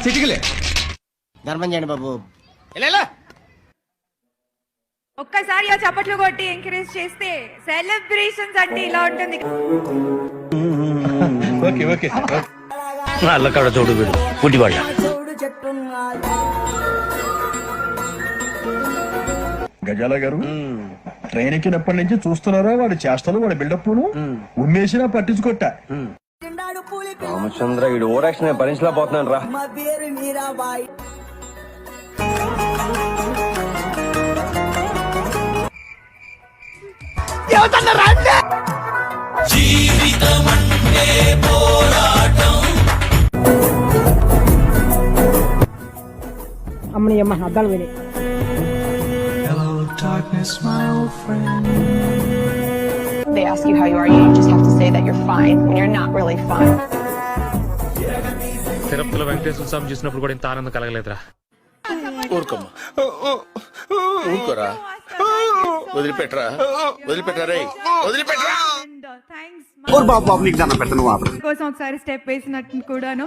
చిటికలే ధర్మం చేయండి బాబు. ఒక్కసారి ఆ చప్పట్లు కొట్టి ఎంకరేజ్ చేస్తే సెలబ్రేషన్స్ అంటే ఇలా ఉంటుంది. ఓకే ఓకే అల్లకాడ చూడు వీడు పుట్టివాళ్ళ గజాల గారు ట్రైన్ ఎక్కినప్పటి నుంచి చూస్తున్నారా వాడి చేష్టలు వాడి బిల్డప్ ఉమ్మేసినా పట్టించుకోట. రామచంద్ర వీడు ఓరాక్షన్ భరించలేకపోతున్నాను రా. అమ్మని అమ్మ అద్దాలు విని They ask you how you are, you just have to say that you're fine when you're not really fine. తిరుపతిలో వెంకటేశ్వర స్వామి చూసినప్పుడు కూడా ఇంత ఆనందం కలగలేదురా. ఊరుకోమ్మా, ఊరుకోరా, వదిలిపెట్టరా, వదిలిపెట్టరా, వదిలిపెట్టరా. కోసం ఒకసారి స్టెప్ వేసినట్టు కూడాను